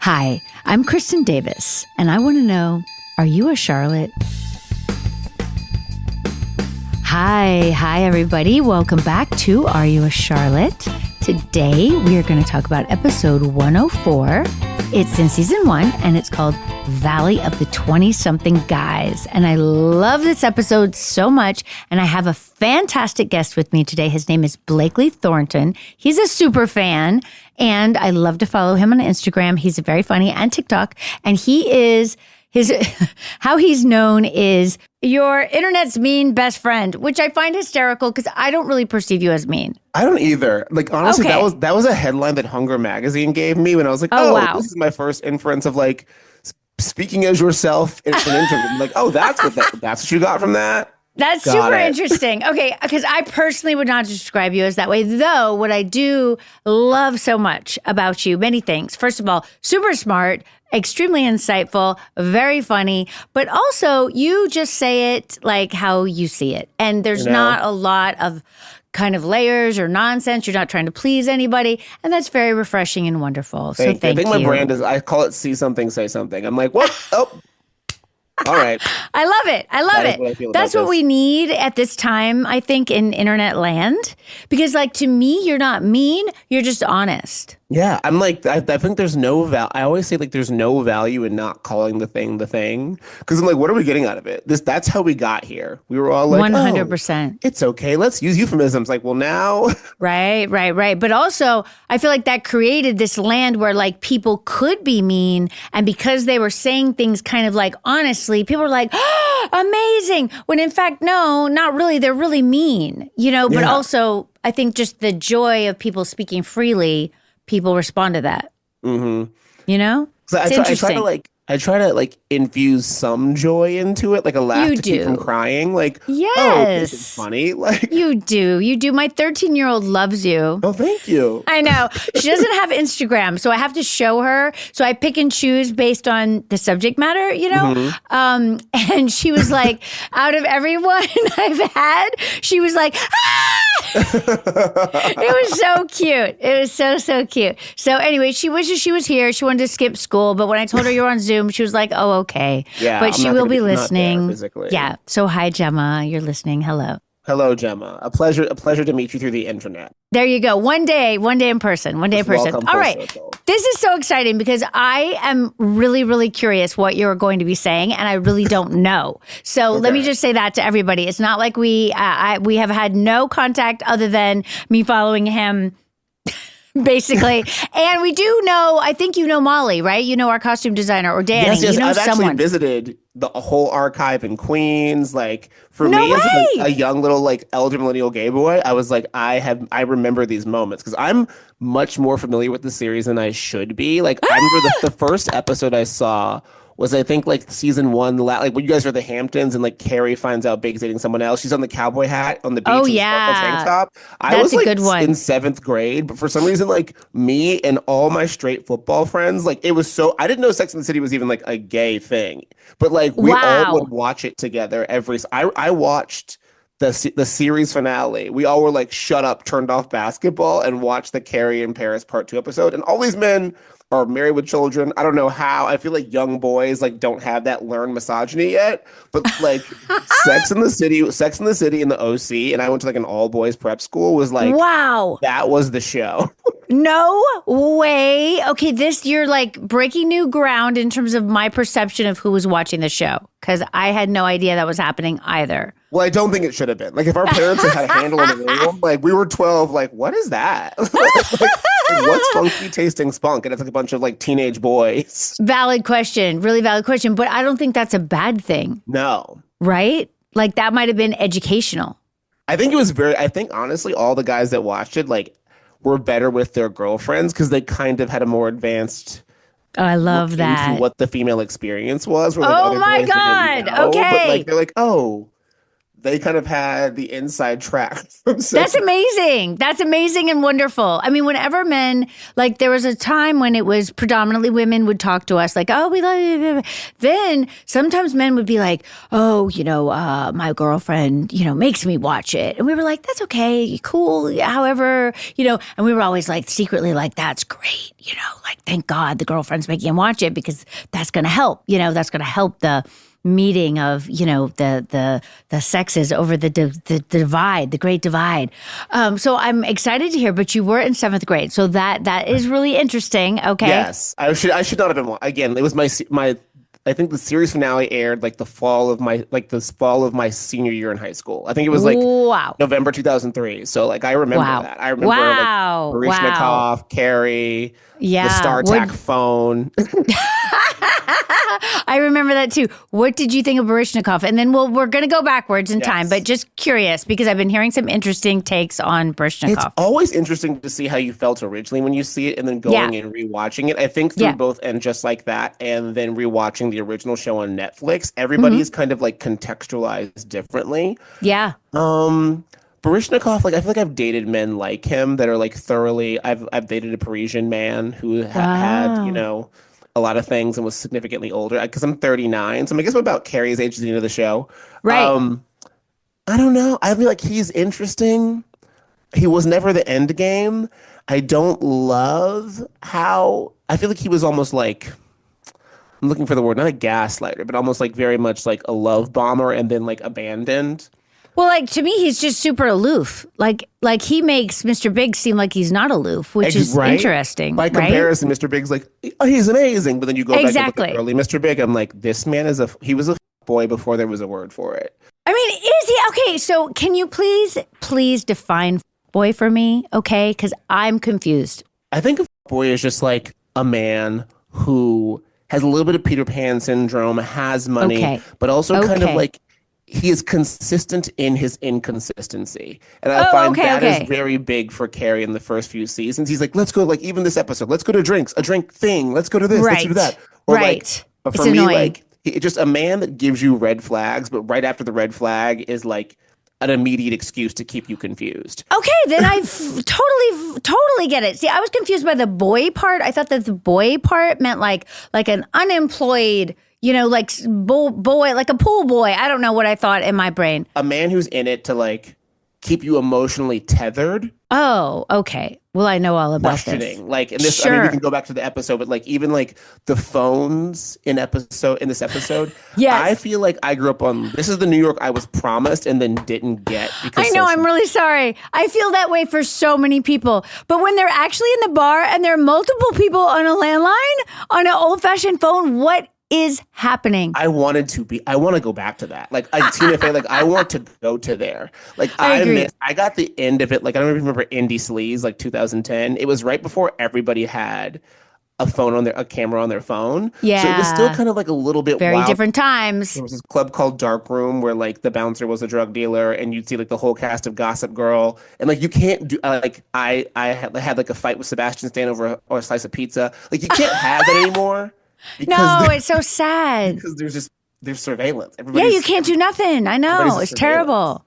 Hi, I'm Kristen Davis, and I want to know, are you a Charlotte? Hi, everybody. Welcome back to Are You a Charlotte? Today, we are going to talk about episode 104. It's in season 1, and it's called Valley of the 20-something Guys. And I love this episode so much, and I have a fantastic guest with me today. His name is Blakely Thornton. He's a super fan, and I love to follow him on Instagram. He's very funny, and TikTok, and he is... how he's known is your internet's mean best friend, which I find hysterical because I don't really perceive you as mean. I don't either. Like, honestly, Okay. that was a headline that Hunger Magazine gave me when I was like, Wow. This is my first inference of like speaking as yourself in an interview. Like, that's what you got from that. That's Got super it. interesting. Okay, because I personally would not describe you as that way, though what I do love so much about you, many things. First of all, super smart, extremely insightful, very funny, but also you just say it like how you see it. And there's not a lot of kind of layers or nonsense. You're not trying to please anybody. And that's very refreshing and wonderful. So thank you. I think my brand is, I call it see something, say something. I'm like, what? Oh, all right. I love it. I love That is what I it. feel That's about what we need at this time, I think, in internet land. Because, like, to me, you're not mean. You're just honest. Yeah, I'm like, I think there's no I always say like there's no value in not calling the thing. Because I'm like, what are we getting out of it? That's how we got here. We were all like, 100%. It's okay. Let's use euphemisms. Like, well, now. Right. But also, I feel like that created this land where like people could be mean. And because they were saying things kind of like honestly, people were like, oh, amazing. When in fact, no, not really. They're really mean, but Yeah. also I think just the joy of people speaking freely, people respond to that. Mm-hmm. It's So interesting. I try to infuse some joy into it, like a laugh You to keep do. from crying. Like, oh, this is Yes. funny. Like, You do. My 13-year-old loves you. oh, thank you. I know. She doesn't have Instagram, so I have to show her. So I pick and choose based on the subject matter, And she was like, out of everyone I've had, she was like, ah! It was so cute. It was so cute. So anyway, she wishes she was here. She wanted to skip school, but when I told her you're on Zoom, she was like, oh, okay. Yeah, But I'm she not will gonna be not there listening. physically. Yeah. So hi, Gemma. You're listening. Hello. Hello, Gemma. A pleasure to meet you through the internet. There you go. One day in person. One day in Just person. welcome All full right. circle. This is so exciting because I am really, really curious what you're going to be saying, and I really don't know. So let me Okay. just say that to everybody. It's not like we have had no contact other than me following him. Basically. And we do know, I think you know Molly, right? You know our costume designer, or Danny. Yes, You know I've someone. actually visited the whole archive in Queens. Like, for No me as way! a young little elder millennial gay boy, I was like, I remember these moments because I'm much more familiar with the series than I should be. Like, I remember the first episode I saw was, I think, season 1, when you guys are at the Hamptons and Carrie finds out Big's dating someone else. She's on the cowboy hat on the beach. Oh, with the yeah. sparkle tank top. I That's was a good one. in 7th grade, but for some reason, me and all my straight football friends, it was so, I didn't know Sex and the City was even a gay thing, but we Wow. all would watch it together I watched the series finale. We all were shut up, turned off basketball, and watched the Carrie in Paris Part 2 episode. And all these men are married with children. I don't know how. I feel like young boys don't have that learned misogyny yet. But Sex in the City and the OC, and I went to an all boys prep school, was Wow. that was the show. No way. Okay, you're breaking new ground in terms of my perception of who was watching the show, because I had no idea that was happening either. Well, I don't think it should have been. If our parents had a handle on the room, we were 12, what is that? What's funky tasting spunk? And it's a bunch of teenage boys. Valid question. Really valid question. But I don't think that's a bad thing, No. right? That might have been educational. I think honestly, all the guys that watched it, were better with their girlfriends because they kind of had a more advanced Oh, I love that. what the female experience was. Where, Oh other my boys didn't God. know. Okay. But they're oh, they kind of had the inside track from That's Sesame. amazing. That's amazing and wonderful. I mean, whenever men, like there was a time when it was predominantly women would talk to us like, oh, we love you. Then sometimes men would be like, oh, my girlfriend, makes me watch it. And we were like, that's okay. Cool. However, and we were always like secretly like, that's great. Like, thank God the girlfriend's making him watch it because that's going to help, that's going to help the meeting of the sexes over the divide, the great divide. So I'm excited to hear. But you were in seventh grade, so that is really interesting. Okay. Yes, I should not have been. Again, it was my. I think the series finale aired like the fall of my senior year in high school. I think it was like Wow. November 2003. So like I remember Wow. that. I remember Wow. like Baryshnikov, Carrie, the Yeah. StarTAC phone. I remember that too. What did you think of Baryshnikov? And then we're going to go backwards in time, but just curious because I've been hearing some interesting takes on Baryshnikov. It's always interesting to see how you felt originally when you see it and then going and rewatching it. I think through both And Just Like That and then rewatching the original show on Netflix, everybody is kind of like contextualized differently. Yeah. Baryshnikov, like I feel like I've dated men like him that are like thoroughly. I've dated a Parisian man who had a lot of things and was significantly older because I'm 39, so I guess I'm about Carrie's age at the end of the show. Right. I don't know. I feel like he's interesting. He was never the end game. I don't love how I feel like he was almost like I'm looking for the word, not a gaslighter, but almost like very much like a love bomber and then like abandoned. Well, like to me, he's just super aloof. Like he makes Mr. Big seem like he's not aloof, which is interesting. By comparison, Mr. Big's like, oh, he's amazing. But then you go back and look at early Mr. Big, I'm like, this man he was a boy before there was a word for it. I mean, is he? Okay, so can you please define boy for me, okay? Because I'm confused. I think a boy is just like a man who has a little bit of Peter Pan syndrome, has money, but also kind of like, he is consistent in his inconsistency. And I find that is very big for Carrie in the first few seasons. He's like, let's go, like, even this episode, let's go to drinks, a drink thing. Let's go to this, let's do that. Or like, for me, like, it's just a man that gives you red flags, but right after the red flag is like an immediate excuse to keep you confused. Okay, then I totally get it. See, I was confused by the boy part. I thought that the boy part meant like an unemployed, like boy, like a pool boy. I don't know what I thought in my brain. A man who's in it to like keep you emotionally tethered. Oh, okay. Well, I know all about questioning. This. Like, and this, I mean, we can go back to the episode, but like even like the phones in this episode, I feel like I grew up on, this is the New York I was promised and then didn't get. Because I know, I'm really sorry. I feel that way for so many people. But when they're actually in the bar and there are multiple people on a landline, on an old-fashioned phone, what is happening? I want to go back to that. Like Tina Fey, like I want to go to there. Like I got the end of it. Like I don't even remember Indie Sleaze, like 2010. It was right before everybody had a camera on their phone. Yeah. So it was still kind of like a little bit very wild. Different times. There was this club called Dark Room where like the bouncer was a drug dealer and you'd see like the whole cast of Gossip Girl. And like you can't do like I had like a fight with Sebastian Stan over a slice of pizza. Like you can't have that anymore. No, it's so sad. Because there's surveillance. You can't do nothing. I know. It's terrible.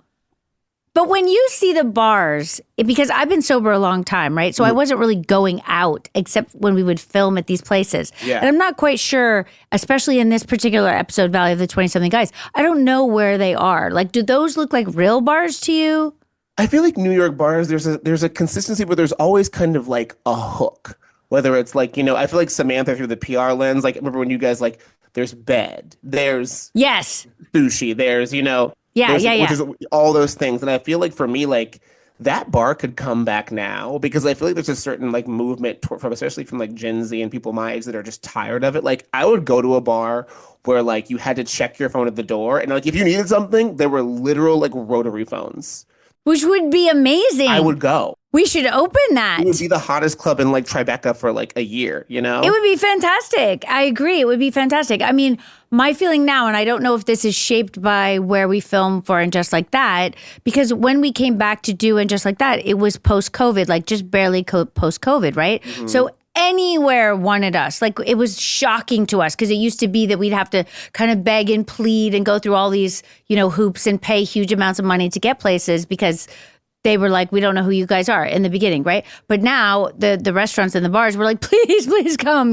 But when you see the bars, because I've been sober a long time, right? So I wasn't really going out except when we would film at these places. Yeah. And I'm not quite sure, especially in this particular episode, Valley of the 20-something Guys, I don't know where they are. Like, do those look like real bars to you? I feel like New York bars, there's a consistency, but there's always kind of like a hook. Whether it's like, I feel like Samantha through the PR lens, like remember when you guys like, there's bed, there's sushi, there's, which is all those things. And I feel like for me, like that bar could come back now because I feel like there's a certain like movement especially from like Gen Z and people my age that are just tired of it. Like I would go to a bar where like you had to check your phone at the door and like if you needed something, there were literal like rotary phones. Which would be amazing. I would go. We should open that. It would be the hottest club in like Tribeca for like a year, It would be fantastic. I agree. It would be fantastic. I mean, my feeling now, and I don't know if this is shaped by where we film for And Just Like That, because when we came back to do And Just Like That, it was post-COVID, like just barely post-COVID, right? Mm-hmm. So anywhere wanted us. Like, it was shocking to us because it used to be that we'd have to kind of beg and plead and go through all these, hoops and pay huge amounts of money to get places because they were like, we don't know who you guys are in the beginning, right? But now the restaurants and the bars were like, please come,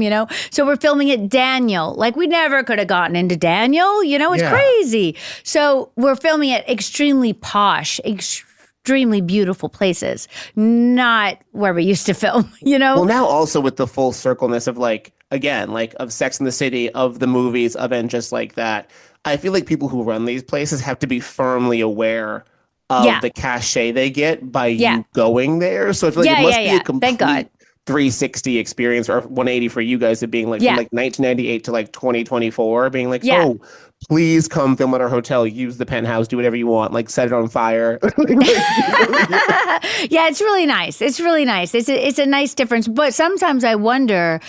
So we're filming at Daniel. Like, we never could have gotten into Daniel, it's crazy. So we're filming at extremely posh, extremely beautiful places, not where we used to film, Well, now also with the full circleness of of Sex and the City, of the movies, of and just like that, I feel like people who run these places have to be firmly aware of the cachet they get by you going there. So I feel like it must be a complete Thank God. 360 experience, or 180 for you guys, of being from 1998 to 2024, being oh, please come film at our hotel, use the penthouse, do whatever you want, set it on fire. Yeah, it's really nice. It's really nice. It's a nice difference. But sometimes I wonder,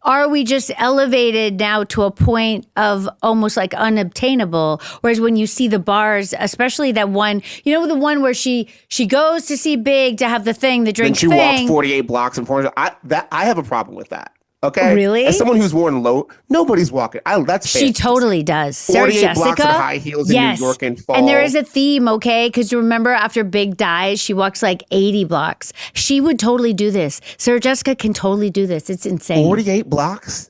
are we just elevated now to a point of almost unobtainable? Whereas when you see the bars, especially that one, the one where she goes to see Big to have the drink thing. Then she walks 48 blocks and 400. I have a problem with that. Okay. Really? As someone who's worn low, nobody's walking. That's she totally does. Sarah 48 Jessica, blocks in high heels in New York in fall. And there is a theme, okay? Because you remember after Big dies, she walks 80 blocks. She would totally do this. Sarah Jessica can totally do this. It's insane. 48 blocks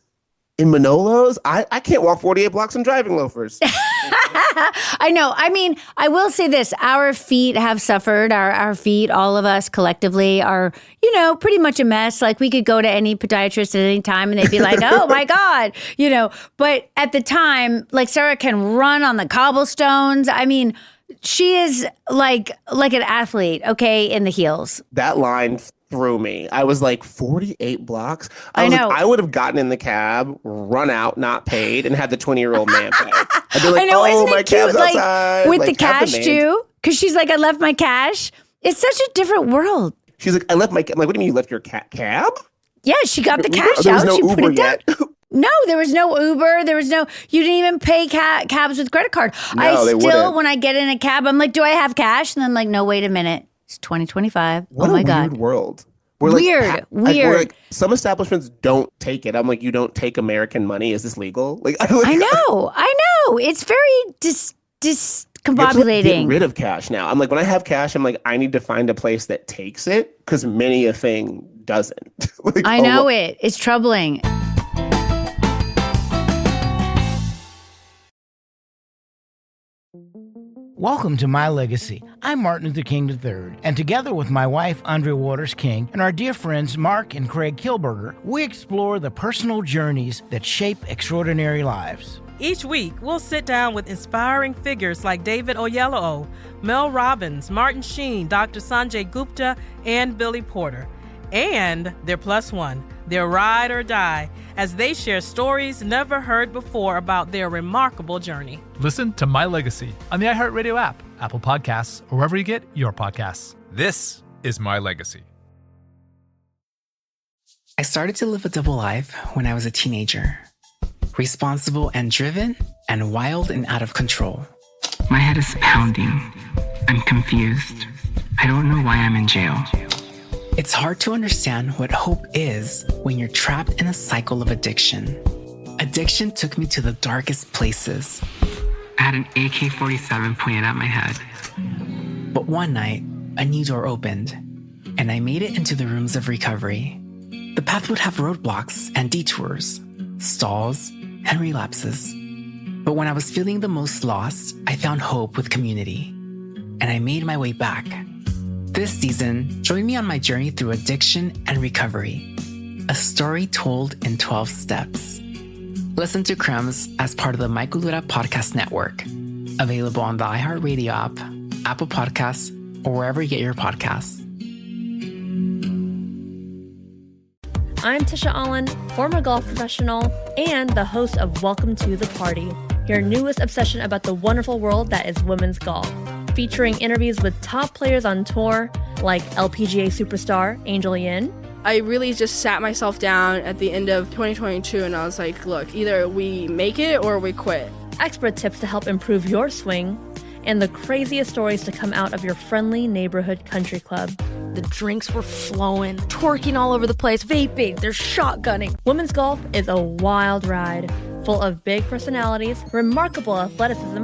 in Manolos? I can't walk 48 blocks in driving loafers. I know. I mean, I will say this. Our feet have suffered. Our feet, all of us collectively, are, pretty much a mess. We could go to any podiatrist at any time and they'd be like, oh my God, But at the time, Sarah can run on the cobblestones. I mean, she is like an athlete, okay, in the heels. That line threw me. I was 48 blocks? I know. I would have gotten in the cab, run out, not paid, and had the 20-year-old man pay. I'd be like, I know, oh, isn't my it cute? cab's outside. With the cash too? Because she's I left my cash. It's such a different world. She's I left my, I'm what do you mean you left your cab? Yeah, she got the cash There was out. no She put Uber it down. yet. No, there was no Uber. There was no, you didn't even pay cabs with credit card. No, I they still, wouldn't. when I get in a cab, I'm do I have cash? And I'm no, wait a minute. It's 2025. What oh my a God. weird world. We're Weird. Some establishments don't take it. I'm you don't take American money. Is this legal? I know. It's very discombobulating. Get rid of cash now. I'm when I have cash, I'm I need to find a place that takes it, because many a thing doesn't. I know it. It's troubling. Welcome to My Legacy. I'm Martin Luther King III, and together with my wife, Andrea Waters King, and our dear friends Mark and Craig Kilberger, we explore the personal journeys that shape extraordinary lives. Each week, we'll sit down with inspiring figures like David Oyelowo, Mel Robbins, Martin Sheen, Dr. Sanjay Gupta, and Billy Porter. And their plus one, their ride or die, as they share stories never heard before about their remarkable journey. Listen to My Legacy on the iHeartRadio app, Apple Podcasts, or wherever you get your podcasts. This is My Legacy. I started to live a double life when I was a teenager. Responsible and driven, and wild and out of control. My head is pounding. I'm confused. I don't know why I'm in jail. It's hard to understand what hope is when you're trapped in a cycle of addiction. Addiction took me to the darkest places. I had an AK-47 pointed at my head. But one night, a new door opened, and I made it into the rooms of recovery. The path would have roadblocks and detours, stalls, and relapses. But when I was feeling the most lost, I found hope with community, and I made my way back. This season, join me on my journey through addiction and recovery. A story told in 12 steps. Listen to Crumbs as part of the My Cultura Podcast Network. Available on the iHeartRadio app, Apple Podcasts, or wherever you get your podcasts. I'm Tisha Allen, former golf professional, and the host of Welcome to the Party, your newest obsession about the wonderful world that is women's golf. Featuring interviews with top players on tour, like LPGA superstar Angel Yin. I really just sat myself down at the end of 2022 and I was like, look, either we make it or we quit. Expert tips to help improve your swing, and the craziest stories to come out of your friendly neighborhood country club. The drinks were flowing, twerking all over the place, vaping, they're shotgunning. Women's golf is a wild ride, full of big personalities, remarkable athleticism,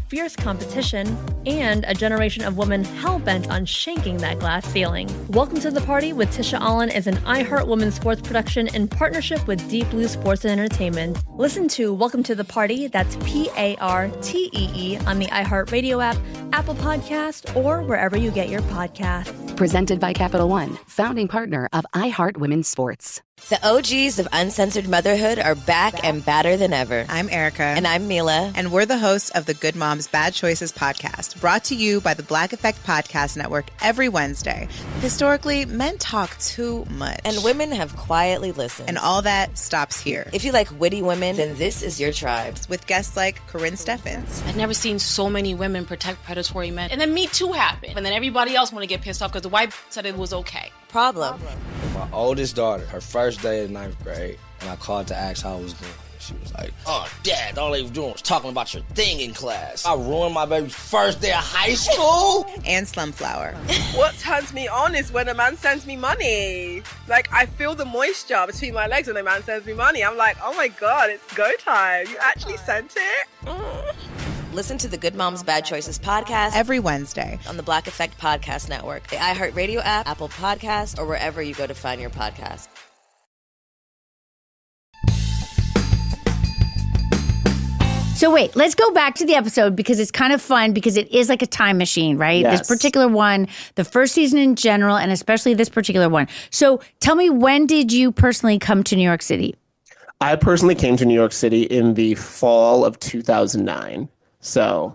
fierce competition, and a generation of women hell-bent on shanking that glass ceiling. Welcome to the Party with Tisha Allen is an iHeart Women's Sports production in partnership with Deep Blue Sports and Entertainment. Listen to Welcome to the Party, that's PARTEE, on the iHeart Radio app, Apple Podcast, or wherever you get your podcasts. Presented by Capital One, founding partner of iHeart Women's Sports. The OGs of Uncensored Motherhood are back and badder than ever. I'm Erica. And I'm Mila. And we're the hosts of the Good Moms Bad Choices podcast, brought to you by the Black Effect Podcast Network every Wednesday. Historically, men talk too much. And women have quietly listened. And all that stops here. If you like witty women, then this is your tribe. With guests like Corinne Steffens. I've never seen so many women protect predatory men. And then Me Too happened. And then everybody else want to get pissed off because the white said it was okay. Problem. My oldest daughter, her first day of 9th grade, and I called to ask how I was doing. She was like, "Oh, Dad, all they was doing was talking about your thing in class. I ruined my baby's first day of high school." And Slumflower. What turns me on is when a man sends me money. Like, I feel the moisture between my legs when a man sends me money. I'm like, oh my God, it's go time. You actually sent it? Listen to the Good Moms Bad Choices podcast every Wednesday on the Black Effect Podcast Network, the iHeart Radio app, Apple Podcast, or wherever you go to find your podcast. So wait, let's go back to the episode because it's kind of fun because it is like a time machine, right? Yes. This particular one, the first season in general, and especially this particular one. So tell me, when did you personally come to New York City? I personally came to New York City in the fall of 2009. So.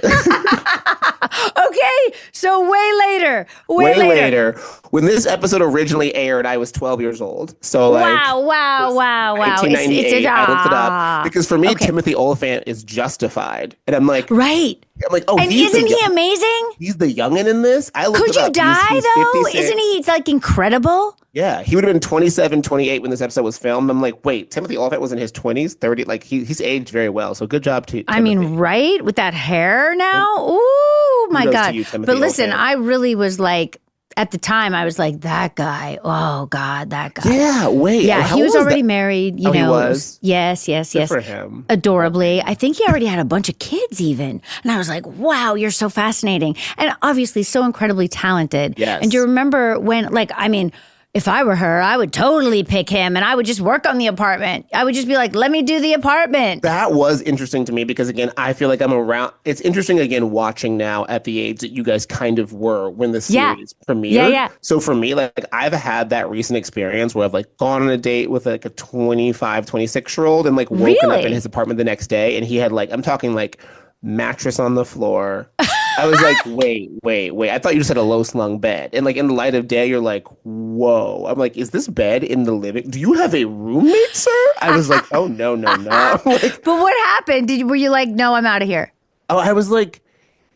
Okay, so way later. Way later. When this episode originally aired, I was 12 years old. So wow. 1998, I looked it up. Because for me, Timothy Olyphant is Justified. And I'm like, right. I'm like, oh, and isn't he amazing? He's the youngin' in this. I looked Could it you up. die, He's though? 56. Isn't he like incredible? Yeah, he would have been 27, 28 when this episode was filmed. I'm like, wait, Timothy Olyphant was in his 20s, 30. Like, he's aged very well. So good job to Timothy. I mean, right? With that hair now? Ooh, my God. You, but listen, Olyphant. I really was like, at the time, I was like, that guy. Oh, God, that guy. Yeah, wait. Yeah, he was already married, you know. He was? Yes. Good for him. Adorably. I think he already had a bunch of kids even. And I was like, wow, you're so fascinating. And obviously so incredibly talented. Yes. And do you remember when, like, I mean, if I were her, I would totally pick him and I would just work on the apartment. I would just be like, let me do the apartment. That was interesting to me because, again, I feel like I'm around. It's interesting, again, watching now at the age that you guys kind of were when the series premiered. Yeah. So for me, like, I've had that recent experience where I've, like, gone on a date with, like, a 25, 26-year-old and, like, woken up in his apartment the next day. And he had, like, I'm talking, like, mattress on the floor. I was like, wait. I thought you just had a low-slung bed. And, like, in the light of day, you're like, whoa. I'm like, is this bed in the living? Do you have a roommate, sir? I was like, oh, no. Like, but what happened? Were you like, no, I'm out of here? Oh, I was like,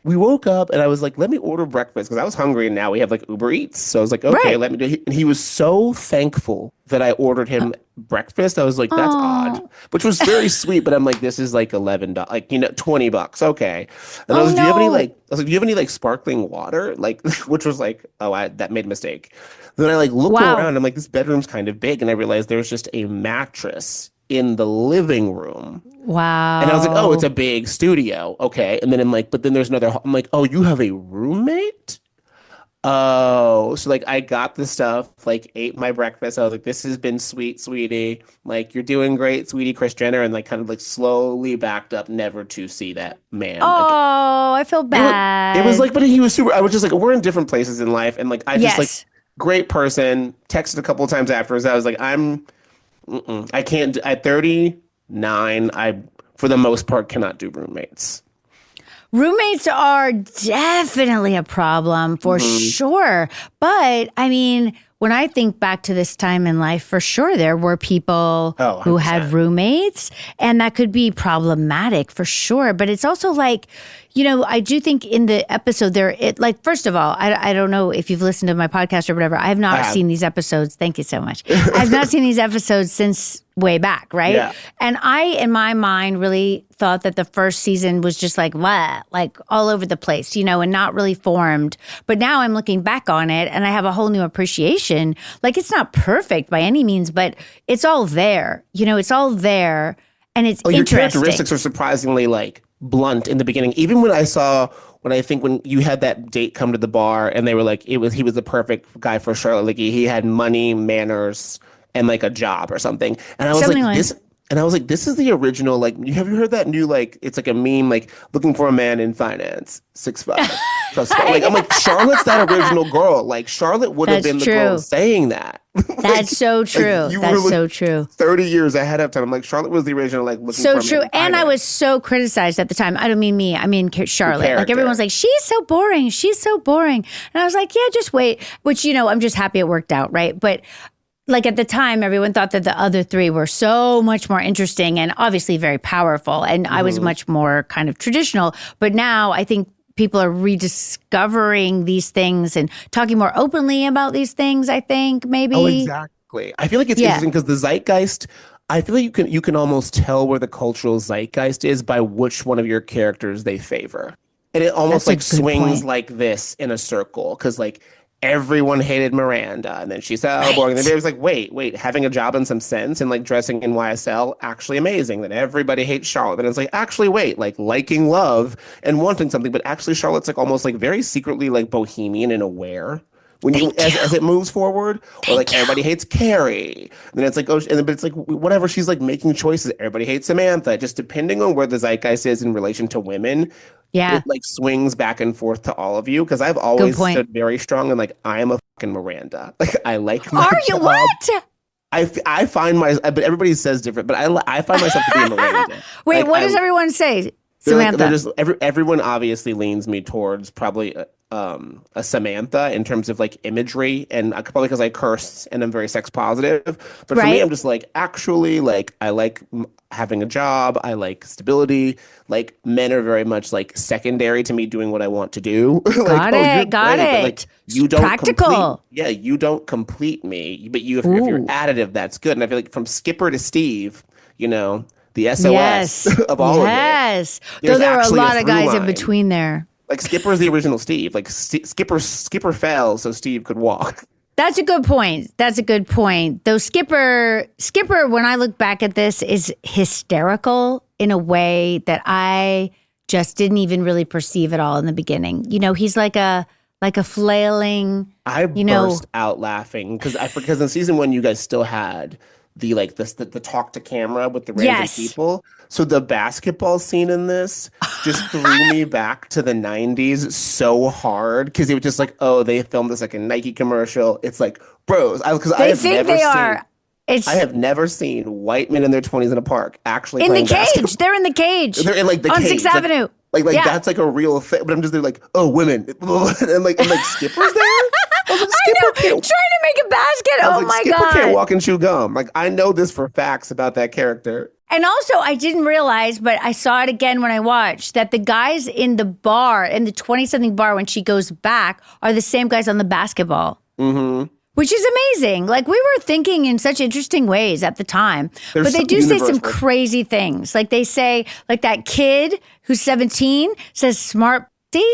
we woke up and I was like, let me order breakfast because I was hungry and now we have like Uber Eats. So I was like, okay, let me do it. And he was so thankful that I ordered him breakfast. I was like, that's odd, which was very sweet. But I'm like, this is like $11, like, you know, $20. Okay. And I was like, do you have any like sparkling water? Like, which was like, that made a mistake. Then I like looked around. I'm like, this bedroom's kind of big. And I realized there's just a mattress in the living room. Wow. And I was like, oh, it's a big studio. Okay. And then I'm like, but then there's another. I'm like, oh, you have a roommate? Oh, so like I got the stuff, like ate my breakfast. I was like, this has been sweet, sweetie. Like, you're doing great, sweetie, Kris Jenner. And like kind of like slowly backed up, never to see that man. Oh, I feel bad. It was like, but he was super. I was just like, we're in different places in life. And like, I just like, great person. Texted a couple of times afterwards. I was like, I can't. At 39, I, for the most part, cannot do roommates. Roommates are definitely a problem for sure. But I mean, when I think back to this time in life, for sure, there were people who had roommates and that could be problematic for sure. But it's also like, I do think in the episode first of all, I don't know if you've listened to my podcast or whatever. I have not seen these episodes. Thank you so much. I've not seen these episodes since way back, right? Yeah. And I, in my mind, really thought that the first season was just like all over the place, and not really formed. But now I'm looking back on it and I have a whole new appreciation. Like, it's not perfect by any means, but it's all there. It's all there. And it's your interesting. characteristics are surprisingly blunt in the beginning. Even when when you had that date come to the bar and they were like, he was the perfect guy for Charlotte. Like he had money, manners, and a job or something. And I was this is the original, have you heard that new, it's a meme, looking for a man in finance, 6'5". I'm like, Charlotte's that original girl. Charlotte would have been the girl saying that. That's so true. That's so true. 30 years ahead of time. I'm like, Charlotte was the original, looking for a man true. in And finance. I was so criticized at the time. I don't mean me. I mean Charlotte. Everyone's like, she's so boring. She's so boring. And I was like, yeah, just wait. Which, I'm just happy it worked out, right? But at the time, everyone thought that the other three were so much more interesting and obviously very powerful. And I was much more kind of traditional. But now I think people are rediscovering these things and talking more openly about these things, I think, maybe. Oh, exactly. I feel like it's interesting because the zeitgeist, I feel like you can almost tell where the cultural zeitgeist is by which one of your characters they favor. And it almost swings like this in a circle because everyone hated Miranda, and then she said, "Oh, boring." And then it was like, wait, having a job and some sense and dressing in YSL, actually amazing. Then everybody hates Charlotte. Then it's like, actually, wait, liking love and wanting something, but actually Charlotte's almost very secretly bohemian and aware. When as it moves forward, or everybody hates Carrie, and then it's but it's whatever. She's making choices. Everybody hates Samantha. Just depending on where the zeitgeist is in relation to women, it swings back and forth to all of you. Because I've always stood very strong and I am a fucking Miranda. I like. My Are you job. what? I find but everybody says different. But I find myself to be a Miranda. Wait, what does everyone say? Samantha. Everyone obviously leans me towards probably a Samantha in terms of imagery, and probably because I curse and I'm very sex positive. But for me, I'm just actually I like having a job. I like stability. Men are very much secondary to me doing what I want to do. Got it. But, you don't practical. You don't complete me, but if you're additive, that's good. And I feel from Skipper to Steve, the SOS of all of it. Yes. Though there are a lot of guys in between there. Skipper's the original Steve. Skipper fell so Steve could walk. That's a good point. Though Skipper, when I look back at this, is hysterical in a way that I just didn't even really perceive at all in the beginning. He's like a flailing. I burst out laughing because in season 1 you guys still had the talk to camera with the random people. So the basketball scene in this just threw me back to the 90s so hard because it was just they filmed this a Nike commercial. It's bros. I have never seen white men in their 20s in a park actually in the cage. basketball. They're in the cage. They're in the on cage. 6th Avenue. That's a real thing. But I'm just there women. and Skipper's there? Trying to make a basket. Oh my Skipper God. can't walk and chew gum. I know this for facts about that character. And also, I didn't realize, but I saw it again when I watched, that the guys in the bar, in the 20-something bar when she goes back, are the same guys on the basketball. Mm-hmm. Which is amazing. We were thinking in such interesting ways at the time. But they do say some crazy things. They say, that kid who's 17 says smart pussy.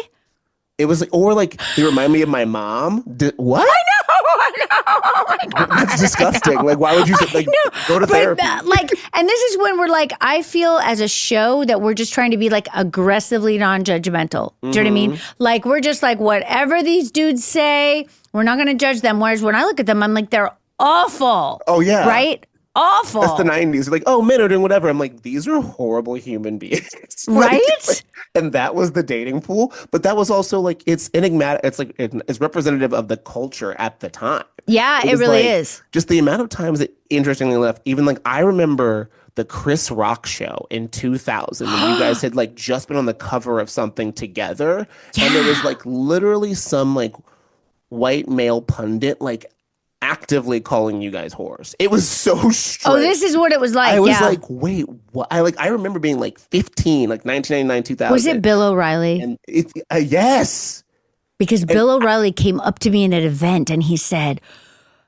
It was they remind me of my mom. What? I know. Oh my God. That's disgusting. Why would you go to therapy? And this is when we're I feel as a show that we're just trying to be aggressively non-judgmental. Do you know what I mean? We're just whatever these dudes say, we're not going to judge them. Whereas when I look at them, I'm they're awful. Oh yeah. Right? Awful. That's the 90s. Men are doing whatever. I'm these are horrible human beings. Right? And that was the dating pool. But that was also it's enigmatic. It's representative of the culture at the time. Yeah, it really is. Just the amount of times that, interestingly enough, even I remember the Chris Rock show in 2000 when you guys had just been on the cover of something together. Yeah. And there was literally some white male pundit actively calling you guys whores. It was so straight. Oh, this is what it was like. I was like, wait, what? I remember being like 15, like 1999, 2000. Was it Bill O'Reilly? And yes. Because Bill O'Reilly came up to me in an event and he said,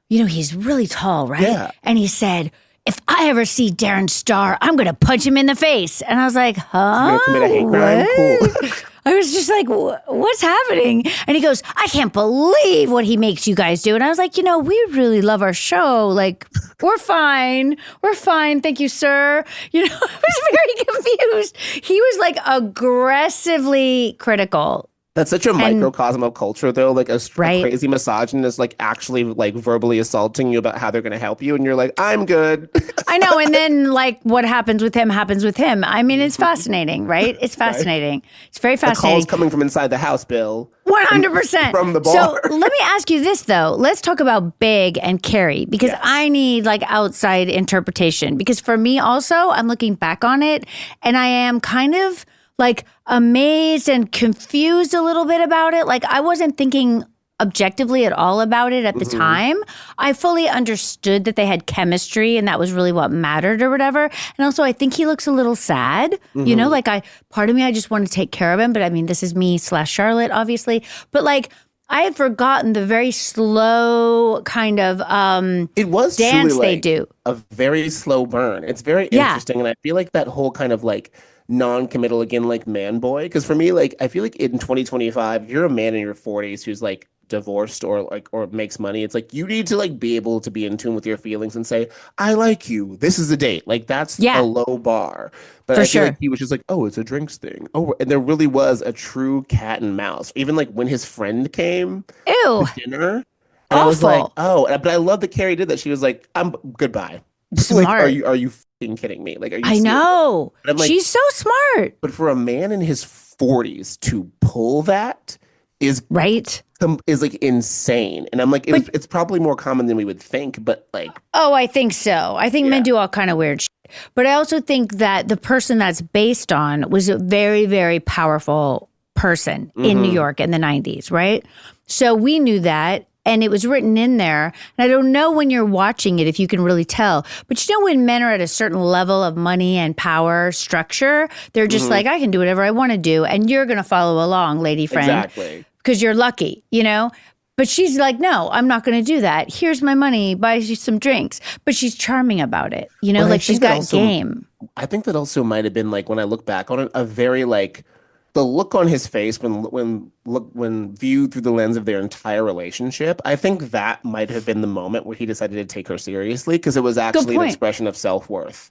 you know, he's really tall, right? Yeah. And he said, if I ever see Darren Star, I'm going to punch him in the face. And I was like, huh? Commit a hate crime? Cool. I was just like, what's happening? And he goes, I can't believe what he makes you guys do. And I was like, you know, we really love our show. Like, we're fine. We're fine. Thank you, sir. You know, I was very confused. He was like aggressively critical. That's such a microcosm of culture, though. Like a crazy misogynist, like actually like verbally assaulting you about how they're going to help you. And you're like, I'm good. I know. And then like what happens with him happens with him. I mean, it's fascinating, right? It's fascinating. Right. It's very fascinating. The call's coming from inside the house, Bill. 100%. From the bar. So let me ask you this, though. Let's talk about Big and Carrie, because I need like outside interpretation. Because for me also, I'm looking back on it and I am kind of like amazed and confused a little bit about it. Like I wasn't thinking objectively at all about it at the time. I fully understood that they had chemistry and that was really what mattered or whatever. And also I think he looks a little sad, you know, like part of me, I just want to take care of him. But I mean, this is me / Charlotte, obviously. But like, I had forgotten the very slow kind of it was dance truly, they like, do. A very slow burn. It's very interesting. And I feel like that whole kind of like non-committal, again, like man boy. Because for me, like, I feel like in 2025, if you're a man in your 40s who's like divorced or makes money, it's like you need to like be able to be in tune with your feelings and say, I like you. This is a date. Like that's a low bar. But I feel like he was just like, oh, it's a drinks thing. Oh, and there really was a true cat and mouse. Even like when his friend came to dinner, and I was like, oh, but I love that Carrie did that. She was like, I'm goodbye. Smart. Like, are you fucking kidding me? Like, are you? I know. Like, she's so smart. But for a man in his 40s to pull that is like insane. And I'm like, it's probably more common than we would think. But like, oh, I think so. I think men do all kind of weird shit. But I also think that the person that's based on was a very, very powerful person in New York in the 90s, right? So we knew that. And it was written in there. And I don't know when you're watching it if you can really tell. But you know when men are at a certain level of money and power structure, they're just like, I can do whatever I want to do. And you're going to follow along, lady friend. Exactly. Because you're lucky, you know? But she's like, no, I'm not going to do that. Here's my money. Buy you some drinks. But she's charming about it. You know, well, like she's got game. I think that also might have been like, when I look back on it, a very like, the look on his face when viewed through the lens of their entire relationship, I think that might have been the moment where he decided to take her seriously, because it was actually an expression of self-worth.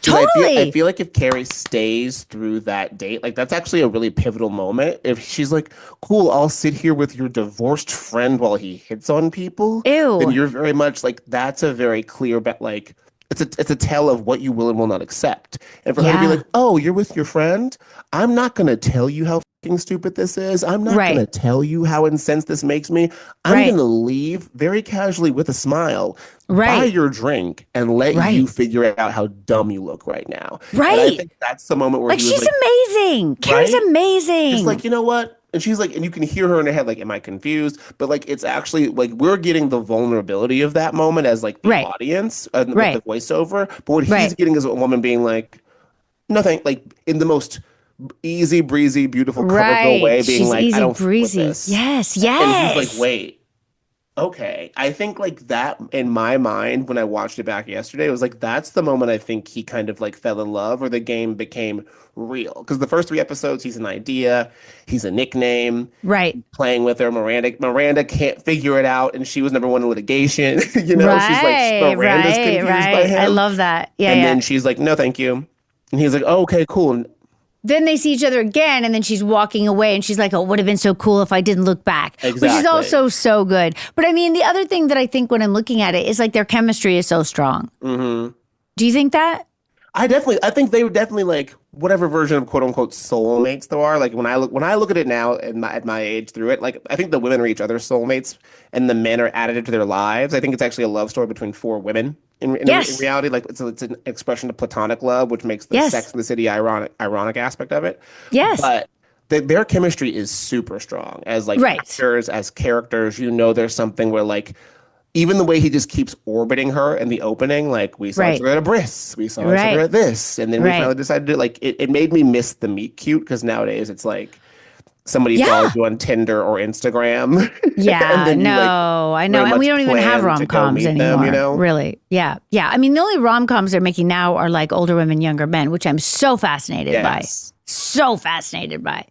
Totally. I feel like if Carrie stays through that date, like that's actually a really pivotal moment. If she's like, cool, I'll sit here with your divorced friend while he hits on people. Ew. Then you're very much like, that's a very clear bet, like, it's a tell of what you will and will not accept. And for her to be like, oh, you're with your friend? I'm not going to tell you how fucking stupid this is. I'm not going to tell you how incensed this makes me. I'm going to leave very casually with a smile, buy your drink, and let you figure out how dumb you look right now. Right. And I think that's the moment where like, he was she's amazing. Carrie's amazing. Just like, you know what? And she's like, and you can hear her in her head, like, am I confused? But like, it's actually like, we're getting the vulnerability of that moment as like the audience with the voiceover. But what he's getting is a woman being like, nothing, like in the most easy breezy, beautiful cover girl way, being she's like, easy I don't breezy. with this. Yes. And he's like, wait. Okay. I think like that in my mind, when I watched it back yesterday, it was like, that's the moment I think he kind of like fell in love, or the game became real. Because the first 3 episodes, he's an idea, he's a nickname, playing with her. Miranda can't figure it out, and she was number 1 in litigation. You know, she's like, Miranda's confused by him. I love that. Yeah. And then she's like, no, thank you. And he's like, oh, okay, cool. And then they see each other again, and then she's walking away, and she's like, oh, it would have been so cool if I didn't look back. Exactly. Which is also so good. But I mean, the other thing that I think when I'm looking at it is like their chemistry is so strong. Mm-hmm. Do you think that? I think they were definitely like whatever version of quote unquote soulmates there are. Like when I look at it now at my age through it, like I think the women are each other's soulmates and the men are additive to their lives. I think it's actually a love story between 4 women in reality. Like it's an expression of platonic love, which makes the Sex and the City ironic aspect of it. Yes. But their chemistry is super strong as like actors, as characters. You know, there's something where like even the way he just keeps orbiting her in the opening, like we saw each other at a bris, we saw each other at this, and then we finally decided to it made me miss the meet cute, because nowadays it's like somebody follows you on Tinder or Instagram. Yeah, and then I know. And we don't even have rom-coms anymore. Really. Yeah. Yeah. I mean, the only rom-coms they're making now are like older women, younger men, which I'm so fascinated by. So fascinated by.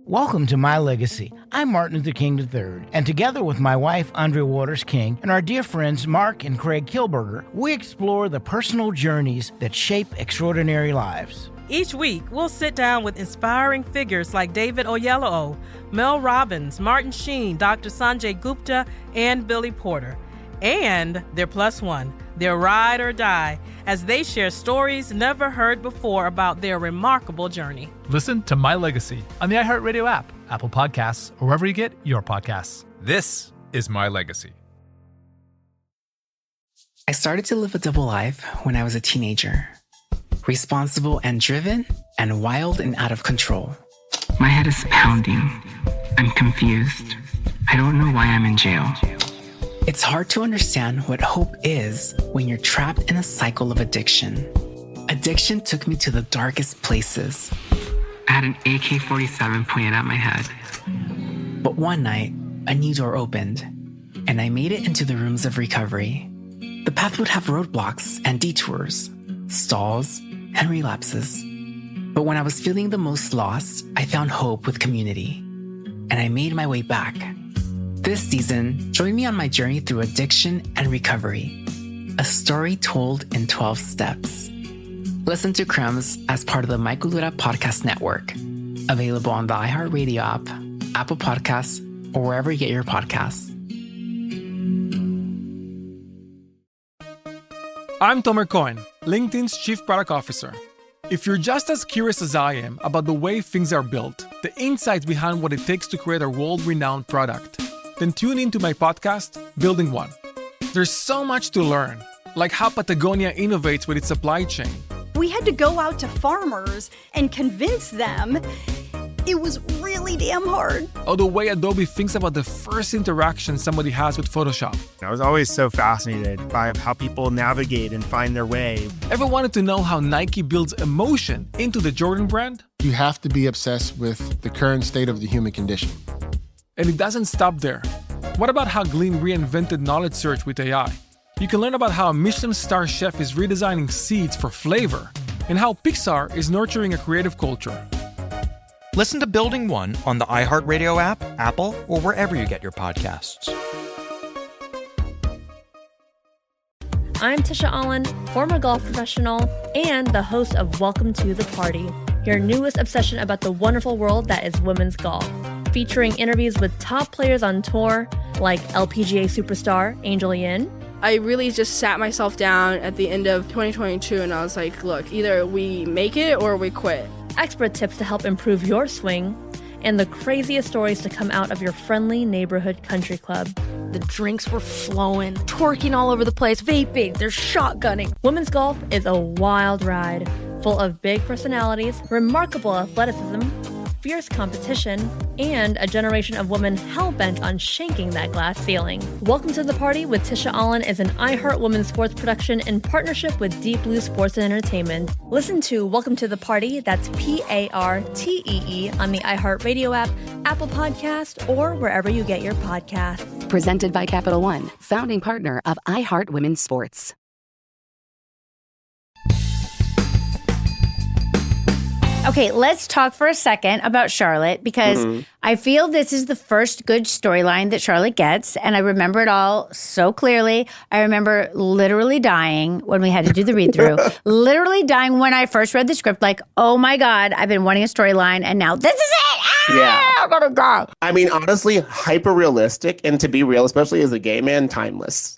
Welcome to My Legacy. I'm Martin Luther King III, and together with my wife, Andrea Waters King, and our dear friends Mark and Craig Kilberger, we explore the personal journeys that shape extraordinary lives. Each week, we'll sit down with inspiring figures like David Oyelowo, Mel Robbins, Martin Sheen, Dr. Sanjay Gupta, and Billy Porter. And their plus one, their ride or die, as they share stories never heard before about their remarkable journey. Listen to My Legacy on the iHeartRadio app, Apple Podcasts, or wherever you get your podcasts. This is My Legacy. I started to live a double life when I was a teenager. Responsible and driven, and wild and out of control. My head is pounding. I'm confused. I don't know why I'm in jail. It's hard to understand what hope is when you're trapped in a cycle of addiction. Addiction took me to the darkest places. I had an AK-47 pointed at my head. But one night, a new door opened, and I made it into the rooms of recovery. The path would have roadblocks and detours, stalls, and relapses. But when I was feeling the most lost, I found hope with community, and I made my way back. This season, join me on my journey through addiction and recovery. A story told in 12 steps. Listen to Crumbs as part of the My Cultura Podcast Network. Available on the iHeartRadio app, Apple Podcasts, or wherever you get your podcasts. I'm Tomer Cohen, LinkedIn's Chief Product Officer. If you're just as curious as I am about the way things are built, the insights behind what it takes to create a world-renowned product, then tune into my podcast, Building One. There's so much to learn, like how Patagonia innovates with its supply chain. We had to go out to farmers and convince them. It was really damn hard. Or the way Adobe thinks about the first interaction somebody has with Photoshop. I was always so fascinated by how people navigate and find their way. Ever wanted to know how Nike builds emotion into the Jordan brand? You have to be obsessed with the current state of the human condition. And it doesn't stop there. What about how Glean reinvented knowledge search with AI? You can learn about how a Michelin star chef is redesigning seeds for flavor, and how Pixar is nurturing a creative culture. Listen to Building One on the iHeartRadio app, Apple, or wherever you get your podcasts. I'm Tisha Allen, former golf professional and the host of Welcome to the Party, your newest obsession about the wonderful world that is women's golf. Featuring interviews with top players on tour like LPGA superstar Angel Yin. I really just sat myself down at the end of 2022 and I was like, look, either we make it or we quit. Expert tips to help improve your swing, and the craziest stories to come out of your friendly neighborhood country club. The drinks were flowing, twerking all over the place, vaping, they're shotgunning. Women's golf is a wild ride, full of big personalities, remarkable athleticism, fierce competition, and a generation of women hell-bent on shanking that glass ceiling. Welcome to the Party with Tisha Allen is an iHeart Women's Sports production in partnership with Deep Blue Sports and Entertainment. Listen to Welcome to the Party, that's Partee, on the iHeart Radio app, Apple Podcast, or wherever you get your podcasts. Presented by Capital One, founding partner of iHeart Women's Sports. Okay, let's talk for a second about Charlotte, because I feel this is the first good storyline that Charlotte gets, and I remember it all so clearly. I remember literally dying when we had to do the read-through, literally dying when I first read the script, like, oh my God, I've been wanting a storyline, and now this is it! I gotta go. I mean, honestly, hyper-realistic, and to be real, especially as a gay man, timeless.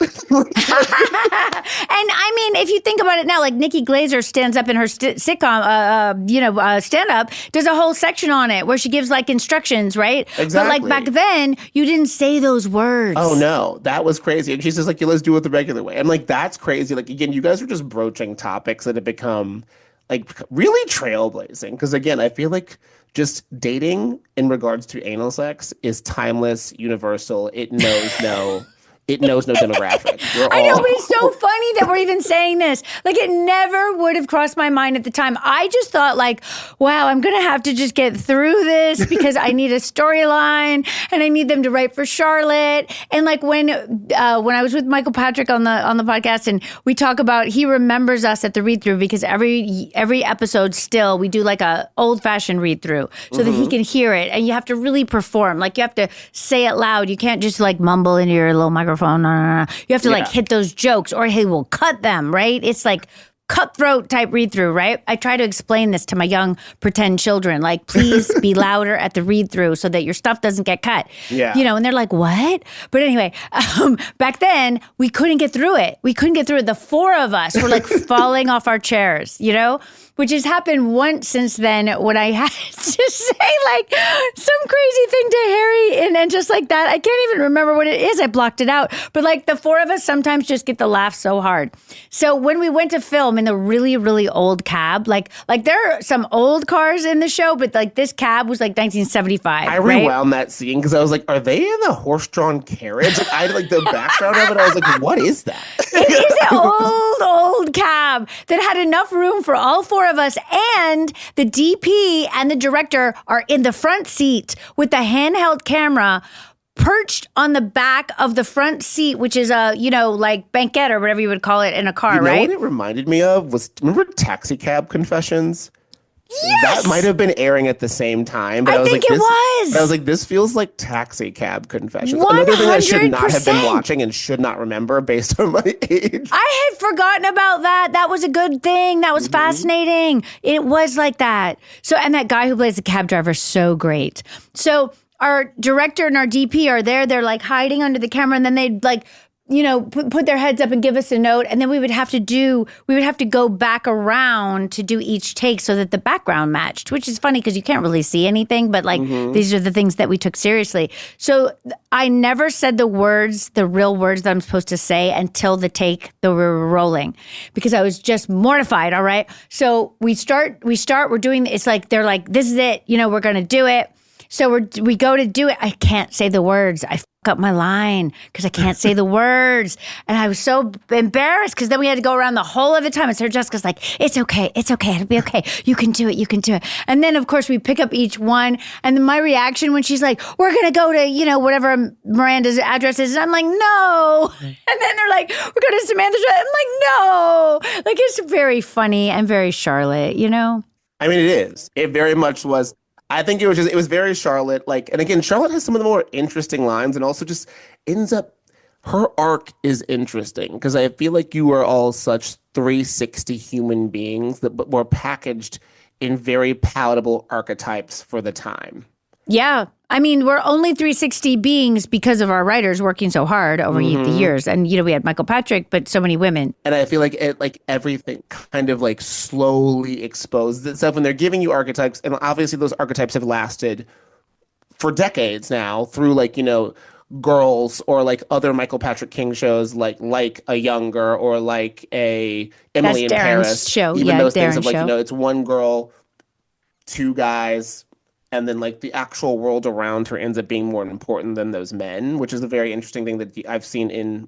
And I mean, if you think about it now, like Nikki Glaser stands up in her sitcom, stand-up, there's a whole section on it where she gives like instructions, right? Exactly. But like back then, you didn't say those words. Oh no, that was crazy. And she's just like, yeah, let's do it the regular way. I'm like, that's crazy. Like, again, you guys are just broaching topics that have become like really trailblazing. Because again, I feel like just dating in regards to anal sex is timeless, universal. It knows no demographic. I know, but it's so funny that we're even saying this. Like, it never would have crossed my mind at the time. I just thought, like, wow, I'm going to have to just get through this because I need a storyline and I need them to write for Charlotte. And like when I was with Michael Patrick on the podcast, and we talk about, he remembers us at the read through because every episode still we do like a old fashioned read through so that he can hear it, and you have to really perform. Like, you have to say it loud. You can't just like mumble into your little microphone. No. You have to like hit those jokes or he will cut them, right? It's like cutthroat type read through, right? I try to explain this to my young pretend children, like, please be louder at the read through so that your stuff doesn't get cut. Yeah. You know, and they're like, what? But anyway, back then we couldn't get through it. The four of us were like falling off our chairs, you know? Which has happened once since then when I had to say like some crazy thing to Harry and just like that. I can't even remember what it is. I blocked it out. But like the four of us sometimes just get the laugh so hard. So when we went to film in the really, really old cab, like there are some old cars in the show, but like this cab was like 1975. I rewound that scene because I was like, are they in a horse-drawn carriage? Like, I like the background of it. I was like, what is that? It is an old cab that had enough room for all four of us, and the DP and the director are in the front seat with the handheld camera perched on the back of the front seat, which is a, like banquette or whatever you would call it in a car, right? What it reminded me of was, remember Taxi Cab Confessions? Yes! That might have been airing at the same time. But I think it was. But I was like, this feels like Taxi Cab Confessions. 100%. Another thing I should not have been watching and should not remember based on my age. I had forgotten about that. That was a good thing. That was fascinating. It was like that. So, and that guy who plays the cab driver is so great. So our director and our DP are there. They're like hiding under the camera, and then they'd like, put their heads up and give us a note. And then we would have to go back around to do each take so that the background matched, which is funny because you can't really see anything, but like these are the things that we took seriously. So I never said the real words that I'm supposed to say until the take that we were rolling because I was just mortified. All right. So we start, we're doing, it's like, they're like, this is it, we're going to do it. So we go to do it. I can't say the words. I f up my line because I can't say the words. And I was so embarrassed because then we had to go around the whole of the time. And Sarah Jessica's like, it's okay. It'll be okay. You can do it. And then, of course, we pick up each one. And then my reaction when she's like, we're going to go to, whatever Miranda's address is. And I'm like, no. And then they're like, we're going to Samantha's address. I'm like, no. Like, it's very funny and very Charlotte, I mean, it is. It very much was. I think it was very Charlotte. Like, and again, Charlotte has some of the more interesting lines and also just ends up, her arc is interesting because I feel like you are all such 360 human beings that were packaged in very palatable archetypes for the time. Yeah. I mean, we're only 360 beings because of our writers working so hard over the years. And, we had Michael Patrick, but so many women. And I feel like everything kind of like slowly exposes itself when they're giving you archetypes. And obviously those archetypes have lasted for decades now through Girls or like other Michael Patrick King shows like A Younger or like a Emily in Paris show. Even those things of show. It's one girl, two guys, and then like the actual world around her ends up being more important than those men, which is a very interesting thing that I've seen in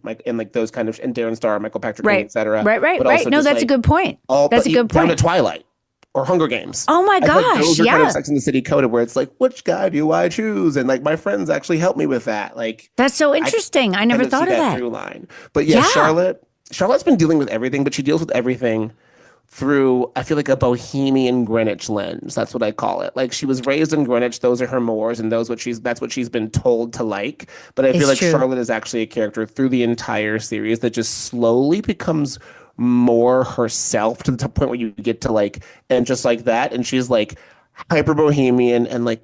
those kind of, in Darren Star, Michael Patrick King, et cetera. Right. No, that's a good point. That's a good point. Down to Twilight or Hunger Games. Oh my gosh, those are kind of Sex and the City coded where it's like, which guy do I choose? And like my friends actually helped me with that. Like that's so interesting. I never thought of that through line. But yeah, Charlotte's been dealing with everything, but she deals with everything through, I feel like, a bohemian Greenwich lens. That's what I call it. Like, she was raised in Greenwich. Those are her mores, and that's what she's been told to like. But I feel like Charlotte is actually a character through the entire series that just slowly becomes more herself to the point where you get to like, and just like that. And she's like hyper bohemian and like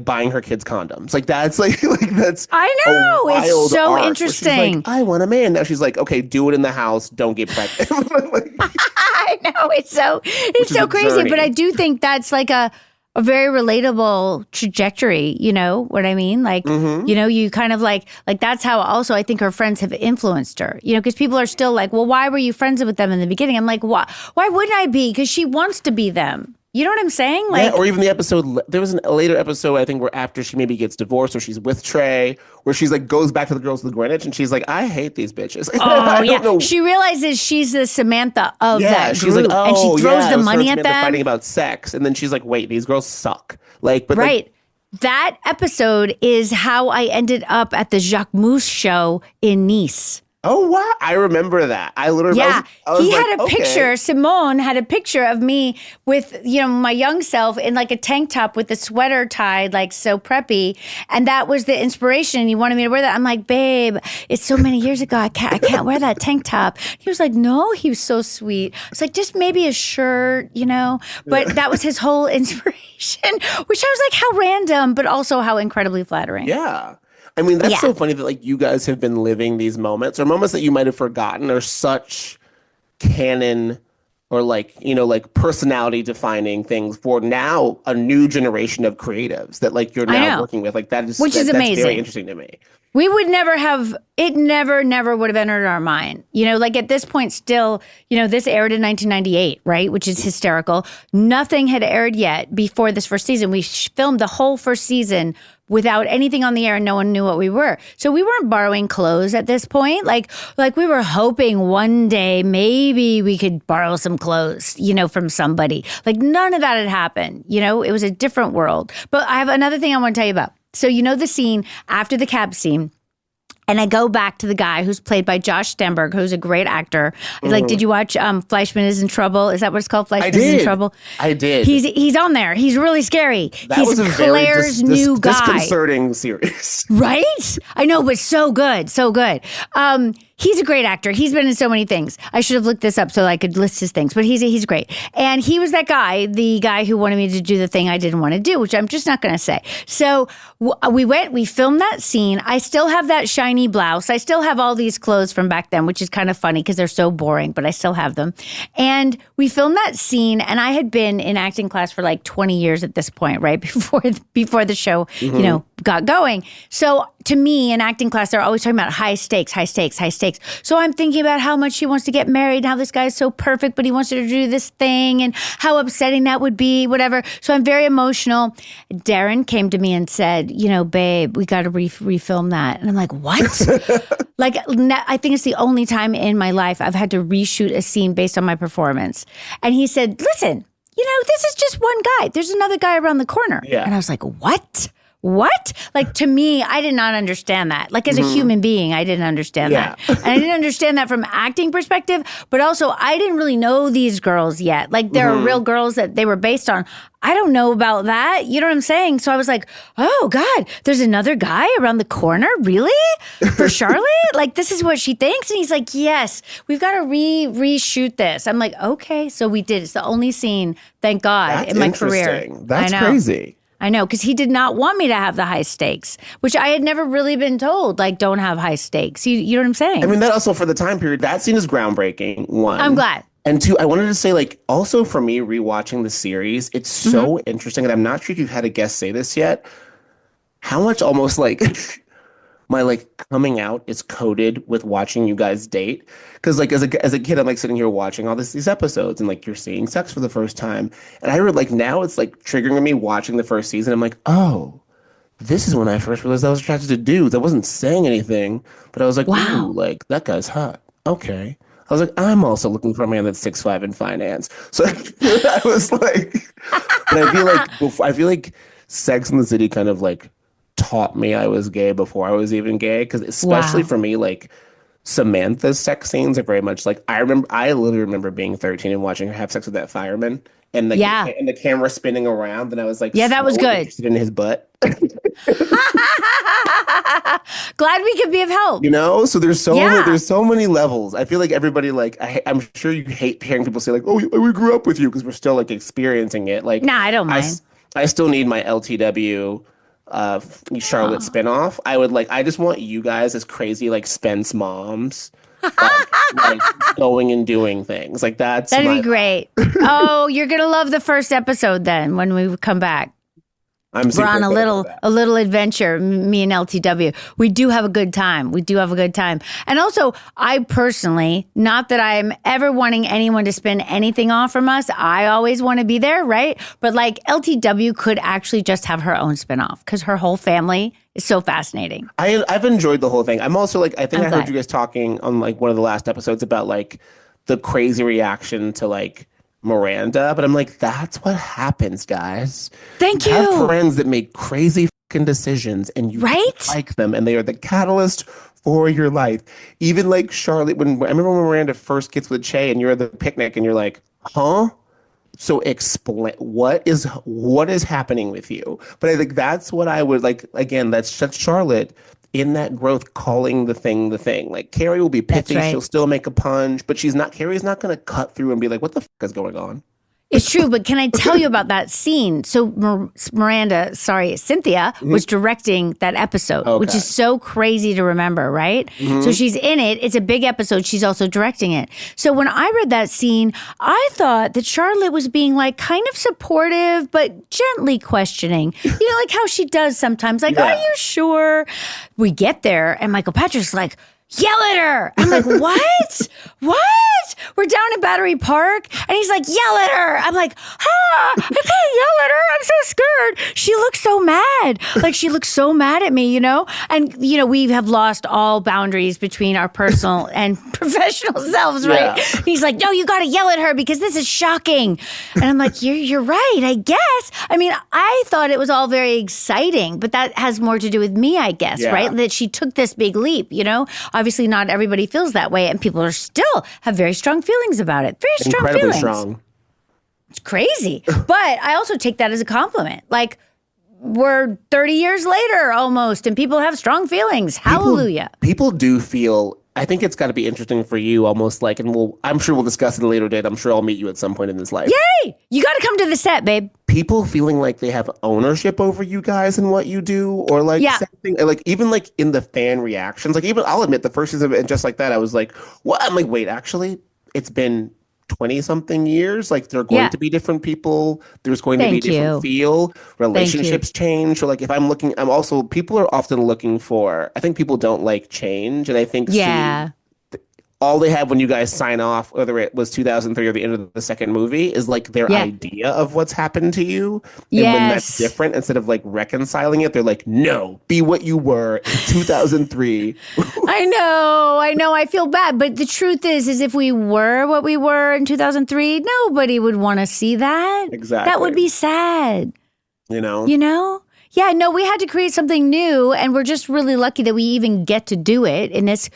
buying her kids condoms. Like that's that's I know it's so interesting. Like, I want a man. Now she's like, okay, do it in the house. Don't get pregnant. I know it's so crazy, but I do think that's like a a very relatable trajectory. You know what I mean? Like, you know, you kind of like that's how also I think her friends have influenced her, you know, because people are still like, well, why were you friends with them in the beginning? I'm like, why wouldn't I be? Because she wants to be them. You know what I'm saying? Like, yeah, or even the episode, there was a later episode, I think, where after she maybe gets divorced or she's with Trey, where she's like, goes back to the girls with the Greenwich and she's like, I hate these bitches. Oh, yeah. She realizes she's the Samantha of that she's group. like, oh, and she throws the money at Samantha them. fighting about sex. And then she's like, wait, these girls suck. Like, but right. That episode is how I ended up at the Jacques Mousse show in Nice. Oh, wow. I remember that. I literally, I was he like, had a okay. picture, Simone had a picture of me with, you know, my young self in like a tank top with a sweater tied, like so preppy. And that was the inspiration. He wanted me to wear that. I'm like, babe, it's so many years ago. I can't wear that tank top. He was like, no, he was so sweet. It's like, just maybe a shirt, you know, but that was his whole inspiration, which I was like, how random, but also how incredibly flattering. Yeah. I mean, that's so funny that like you guys have been living these moments or moments that you might have forgotten are such canon or like, you know, like personality defining things for now a new generation of creatives that like you're now working with. Like that is, which is amazing. That's very interesting to me. We would never have, it never would have entered our mind. You know, like at this point still, you know, this aired in 1998, right? Which is hysterical. Nothing had aired yet before this first season. We filmed the whole first season without anything on the air and no one knew what we were. So we weren't borrowing clothes at this point. Like we were hoping one day maybe we could borrow some clothes, you know, from somebody. Like none of that had happened. You know, it was a different world. But I have another thing I want to tell you about. So you know the scene after the cab scene, and I go back to the guy who's played by Josh Stenberg, who's a great actor. Like, did you watch Fleischman is in Trouble? Is that what it's called? Fleischman is in Trouble? I did. He's on there. He's really scary. That He's was a Claire's new guy. Disconcerting series. Right? I know, but so good. So good. He's a great actor. He's been in so many things. I should have looked this up so I could list his things, but he's great. And he was that guy, the guy who wanted me to do the thing I didn't want to do, which I'm just not going to say. So we filmed that scene. I still have that shiny blouse. I still have all these clothes from back then, which is kind of funny because they're so boring, but I still have them. And we filmed that scene, and I had been in acting class for like 20 years at this point, right? Before the show, you know, got going. So to me, in acting class, they're always talking about high stakes, high stakes, high stakes. So I'm thinking about how much she wants to get married and how this guy is so perfect, but he wants her to do this thing and how upsetting that would be, whatever. So I'm very emotional. Darren came to me and said, you know, babe, we got to refilm that. And I'm like, what? Like, I think it's the only time in my life I've had to reshoot a scene based on my performance. And he said, listen, you know, this is just one guy. There's another guy around the corner. Yeah. And I was like, what? Like, to me, I did not understand that. Like, as a human being, I didn't understand that. And I didn't understand that from acting perspective, but also I didn't really know these girls yet. Like, there are real girls that they were based on. I don't know about that. You know what I'm saying? So I was like, oh, God, there's another guy around the corner? Really? For Charlotte? Like, this is what she thinks? And he's like, yes, we've got to reshoot this. I'm like, okay. So we did. It's the only scene, thank God, in my career. That's crazy. I know, because he did not want me to have the high stakes, which I had never really been told, like, don't have high stakes. You know what I'm saying? I mean, that also for the time period, that scene is groundbreaking, one. I'm glad. And two, I wanted to say, like, also for me, rewatching the series, it's so interesting, and I'm not sure if you've had a guest say this yet, how much almost, like, my, like, coming out is coded with watching you guys date. Because, like, as a kid, I'm, like, sitting here watching all these episodes, and, like, you're seeing sex for the first time. And I heard, like, now it's, like, triggering me watching the first season. I'm like, oh, this is when I first realized I was attracted to dudes. I wasn't saying anything, but I was like, wow, ooh, like, that guy's hot. Okay. I was like, I'm also looking for a man that's 6'5" in finance. So I was like, but I feel like Sex and the City kind of, like, taught me I was gay before I was even gay, because especially for me, like, Samantha's sex scenes are very much like I literally remember being 13 and watching her have sex with that fireman and and the camera spinning around, and I was like, yeah, that was good. Interested in his butt. Glad we could be of help. You know, so there's so many levels. I feel like everybody, like, I'm sure you hate hearing people say, like, oh, we grew up with you, because we're still, like, experiencing it. Like, nah, I don't mind. I still need my LTW Charlotte spinoff. I just want you guys as crazy, like, Spence moms like going and doing things. Like That'd be great. Oh, you're gonna love the first episode then when we come back. We're on a little adventure, me and LTW. We do have a good time. And also, I personally, not that I'm ever wanting anyone to spin anything off from us. I always want to be there, right? But like LTW could actually just have her own spinoff because her whole family is so fascinating. I've enjoyed the whole thing. I'm also like, I think I heard you guys talking on like one of the last episodes about like the crazy reaction to like Miranda, but I'm like, that's what happens, guys. Thank you. Have friends that make crazy fucking decisions and you like them and they are the catalyst for your life. Even like Charlotte, I remember when Miranda first gets with Che and you're at the picnic and you're like, huh? So explain what is happening with you. But I think that's what I would like. Again, that's just Charlotte in that growth, calling the thing. Like Carrie will be pithy, right. She'll still make a punch, but Carrie's not going to cut through and be like, what the fuck is going on? It's true, but can I tell you about that scene? So Cynthia was directing that episode, which is so crazy to remember, right? Mm-hmm. So she's in it. It's a big episode. She's also directing it. So when I read that scene, I thought that Charlotte was being like kind of supportive, but gently questioning, like how she does sometimes. Like, Are you sure? We get there and Michael Patrick's like, yell at her. I'm like, what? What? We're down in Battery Park. And he's like, yell at her. I'm like, I can't yell at her. I'm so scared. She looks so mad. Like, she looks so mad at me, And, we have lost all boundaries between our personal and professional selves, right? Yeah. He's like, no, you got to yell at her because this is shocking. And I'm like, you're right, I guess. I mean, I thought it was all very exciting, but that has more to do with me, I guess, right? That she took this big leap, Obviously, not everybody feels that way, and people still have very strong feelings about it. Very strong Incredibly feelings. Strong. It's crazy. But I also take that as a compliment. Like, we're 30 years later almost, and people have strong feelings. Hallelujah. People do feel, I think it's got to be interesting for you almost like, and I'm sure we'll discuss it in a later date. I'm sure I'll meet you at some point in this life. Yay! You got to come to the set, babe. People feeling like they have ownership over you guys and what you do, or like something, like even like in the fan reactions, like even I'll admit the first season and Just Like That, I was like, what? I'm like, wait, actually, it's been 20 something years. Like there are going to be different people. There's going to be a different feel. Relationships change. So like if I'm also, people are often looking for, I think people don't like change. And I think all they have when you guys sign off, whether it was 2003 or the end of the second movie, is like their idea of what's happened to you. And when that's different, instead of like reconciling it, they're like, no, be what you were in 2003. I know. I feel bad. But the truth is if we were what we were in 2003, nobody would want to see that. Exactly. That would be sad. You know? Yeah, no, we had to create something new, and we're just really lucky that we even get to do it in this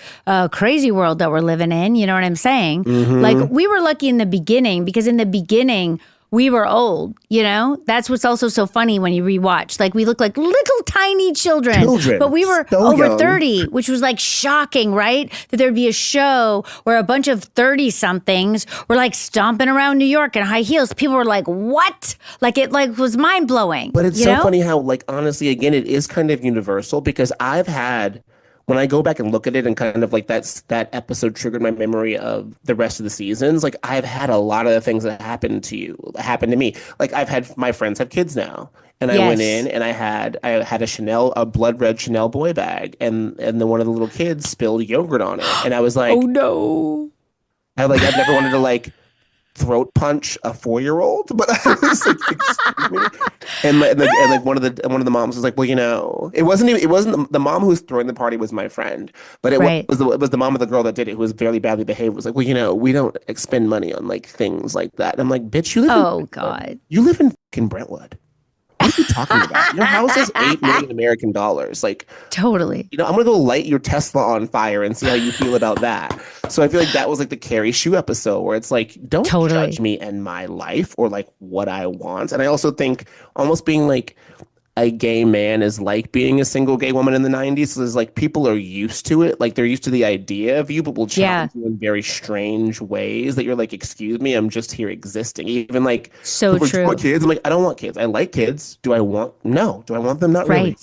crazy world that we're living in. You know what I'm saying? Mm-hmm. Like, we were lucky in the beginning, because in the beginning, we were old, That's what's also so funny when you rewatch. Like, we look like little tiny children. But we were so over young. 30, which was like shocking, right? That there'd be a show where a bunch of 30-somethings were like stomping around New York in high heels. People were like, what? Like, it like was mind-blowing. But it's so funny how, like, honestly, again, it is kind of universal, because when I go back and look at it and kind of like that episode triggered my memory of the rest of the seasons, like I've had a lot of the things that happened to me. Like my friends have kids now. And I went in and I had a blood red Chanel boy bag, and then one of the little kids spilled yogurt on it. And I was like, oh no. I've never wanted to like throat punch a 4-year-old, but I was like, excuse me. And one of the moms was like, well, it wasn't the mom who was throwing the party was my friend, but it was the mom of the girl that did it, who was very badly behaved, was like, well, we don't expend money on like things like that. And I'm like, bitch, you live in fucking Brentwood. What are you talking about? Your house is $8 million American dollars. Like, totally. I'm gonna go light your Tesla on fire and see how you feel about that. So I feel like that was like the Carrie Shoe episode, where it's like, don't judge me and my life or like what I want. And I also think almost being like a gay man is like being a single gay woman in the 90s. So there's like, people are used to it. Like, they're used to the idea of you, but will challenge you in very strange ways that you're like, excuse me, I'm just here existing. Even like, so true. Want kids? I'm like, I don't want kids. I like kids. Do I want them? Not really.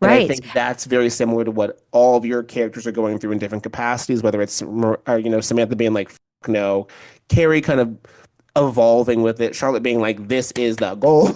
And Right. I think that's very similar to what all of your characters are going through in different capacities, whether it's, Samantha being like, no, Carrie kind of evolving with it, Charlotte being like, this is the goal,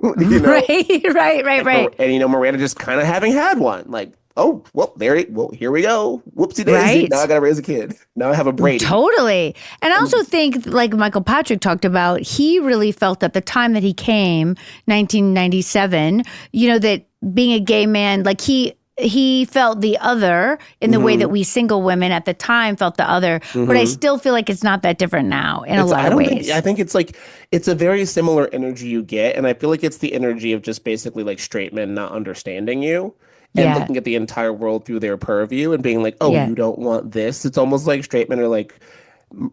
Right. And, Miranda just kind of having had one, like, oh, well, here we go. Whoopsie daisy. Right. Now I got to raise a kid. Now I have a Brady. Totally. And I also think, like Michael Patrick talked about, he really felt at the time that he came, 1997, that being a gay man, like he felt the other in the way that we single women at the time felt the other. But I still feel like it's not that different now in a lot of ways. I think it's like, it's a very similar energy you get. And I feel like it's the energy of just basically like straight men not understanding you. And looking at the entire world through their purview and being like, oh, you don't want this. It's almost like straight men are like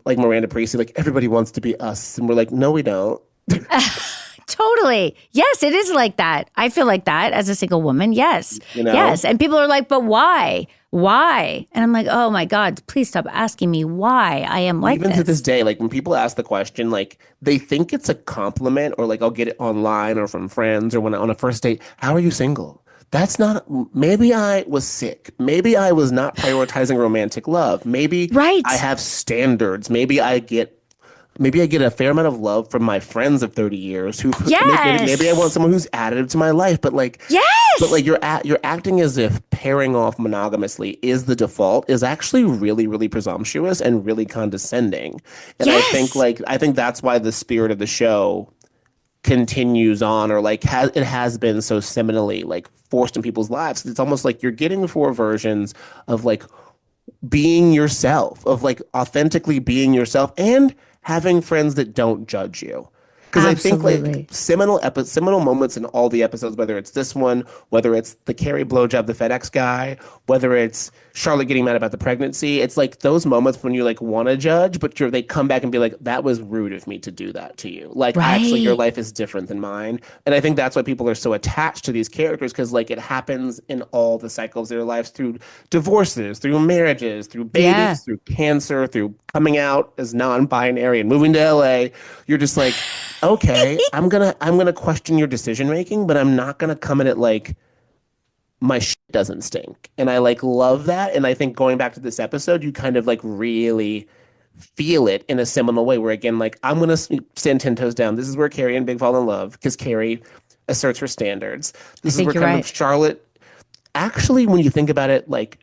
Miranda Priestly, like, everybody wants to be us. And we're like, no, we don't. Totally. Yes, it is like that. I feel like that as a single woman. Yes. Yes. And people are like, but why? Why? And I'm like, oh my God, please stop asking me why I am like this. Even to this day, like when people ask the question, like they think it's a compliment, or like I'll get it online or from friends or when on a first date, how are you single? That's not, maybe I was sick. Maybe I was not prioritizing romantic love. Maybe I have standards. Maybe I get a fair amount of love from my friends of 30 years who maybe I want someone who's additive to my life. But like, but like you're acting as if pairing off monogamously is the default is actually really, really presumptuous and really condescending. And I think that's why the spirit of the show continues on, or like it has been so seminally like forced in people's lives. It's almost like you're getting 4 versions of like being yourself, of like authentically being yourself, and having friends that don't judge you. Because I think like seminal moments in all the episodes, whether it's this one, whether it's the Carrie blowjob, the FedEx guy, whether it's Charlotte getting mad about the pregnancy, it's like those moments when you like want to judge, but they come back and be like, that was rude of me to do that to you. Like actually your life is different than mine. And I think that's why people are so attached to these characters, because like it happens in all the cycles of their lives, through divorces, through marriages, through babies, through cancer, through coming out as non-binary and moving to LA. You're just like, okay, I'm gonna question your decision making, but I'm not gonna come at it like my shit doesn't stink. And I like love that. And I think going back to this episode, you kind of like really feel it in a seminal way, where again, like I'm gonna stand 10 toes down. This is where Carrie and Big fall in love, because Carrie asserts her standards. This is where kind of Charlotte actually, when you think about it, like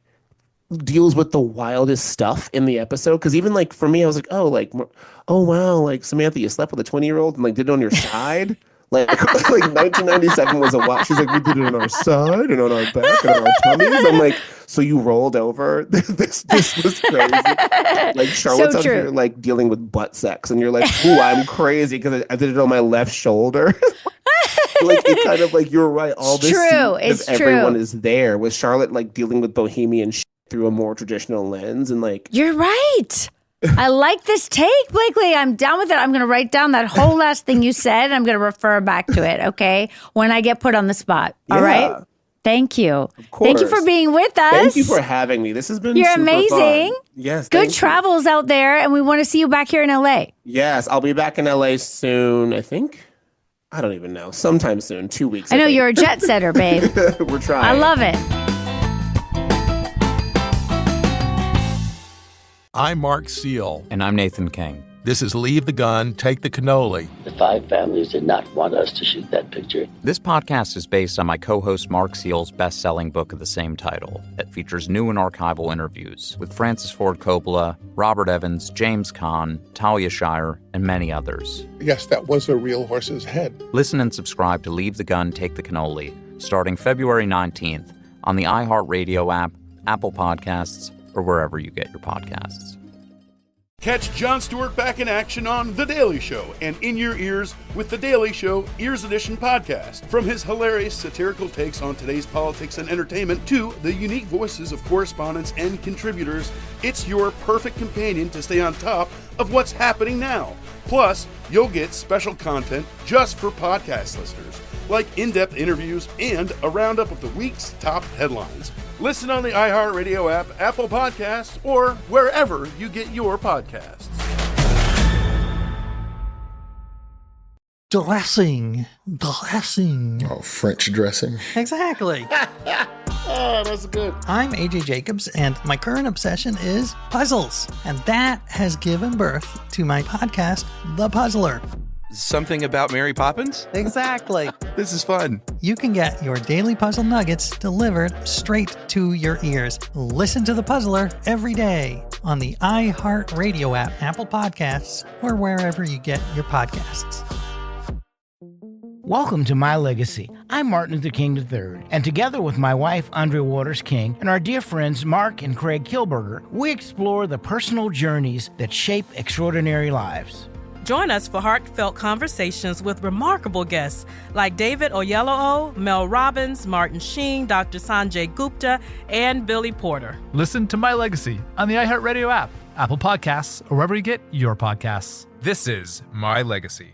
deals with the wildest stuff in the episode. Because even like for me, I was like, oh wow, like Samantha, you slept with a 20-year-old and like did it on your side. Like 1997 was a while. She's like, we did it on our side and on our back and on our tummies. I'm like, so you rolled over? This was crazy. Like Charlotte's out here like dealing with butt sex, and you're like, ooh, I'm crazy because I did it on my left shoulder. Like it kind of like, you're right. All this It's true. Everyone is there, with Charlotte like dealing with bohemian shit through a more traditional lens, and like you're right. I like this take, Blakely. I'm down with it. I'm going to write down that whole last thing you said, and I'm going to refer back to it, okay? When I get put on the spot. All right? Thank you. Of course. Thank you for being with us. Thank you for having me. This has been super amazing. Fun. Yes. Good travels out there, and we want to see you back here in LA. Yes, I'll be back in LA soon, I think. I don't even know. Sometime soon, 2 weeks. I know you're a jet setter, babe. We're trying. I love it. I'm Mark Seal. And I'm Nathan King. This is Leave the Gun, Take the Cannoli. The 5 families did not want us to shoot that picture. This podcast is based on my co-host Mark Seal's best-selling book of the same title that features new and archival interviews with Francis Ford Coppola, Robert Evans, James Caan, Talia Shire, and many others. Yes, that was a real horse's head. Listen and subscribe to Leave the Gun, Take the Cannoli starting February 19th on the iHeartRadio app, Apple Podcasts, or wherever you get your podcasts. Catch Jon Stewart back in action on The Daily Show and in your ears with The Daily Show Ears Edition podcast. From his hilarious satirical takes on today's politics and entertainment to the unique voices of correspondents and contributors, it's your perfect companion to stay on top of what's happening now. Plus, you'll get special content just for podcast listeners, like in-depth interviews and a roundup of the week's top headlines. Listen on the iHeartRadio app, Apple Podcasts, or wherever you get your podcasts. Dressing. Oh, French dressing. Exactly. Oh, that's good. I'm AJ Jacobs, and my current obsession is puzzles. And that has given birth to my podcast, The Puzzler. Something about Mary Poppins? Exactly. This is fun. You can get your daily puzzle nuggets delivered straight to your ears. Listen to The Puzzler every day on the iHeartRadio app, Apple Podcasts, or wherever you get your podcasts. Welcome to My Legacy. I'm Martin Luther King III, and together with my wife, Andrea Waters King, and our dear friends Mark and Craig Kilberger, we explore the personal journeys that shape extraordinary lives. Join us for heartfelt conversations with remarkable guests like David Oyelowo, Mel Robbins, Martin Sheen, Dr. Sanjay Gupta, and Billy Porter. Listen to My Legacy on the iHeartRadio app, Apple Podcasts, or wherever you get your podcasts. This is My Legacy.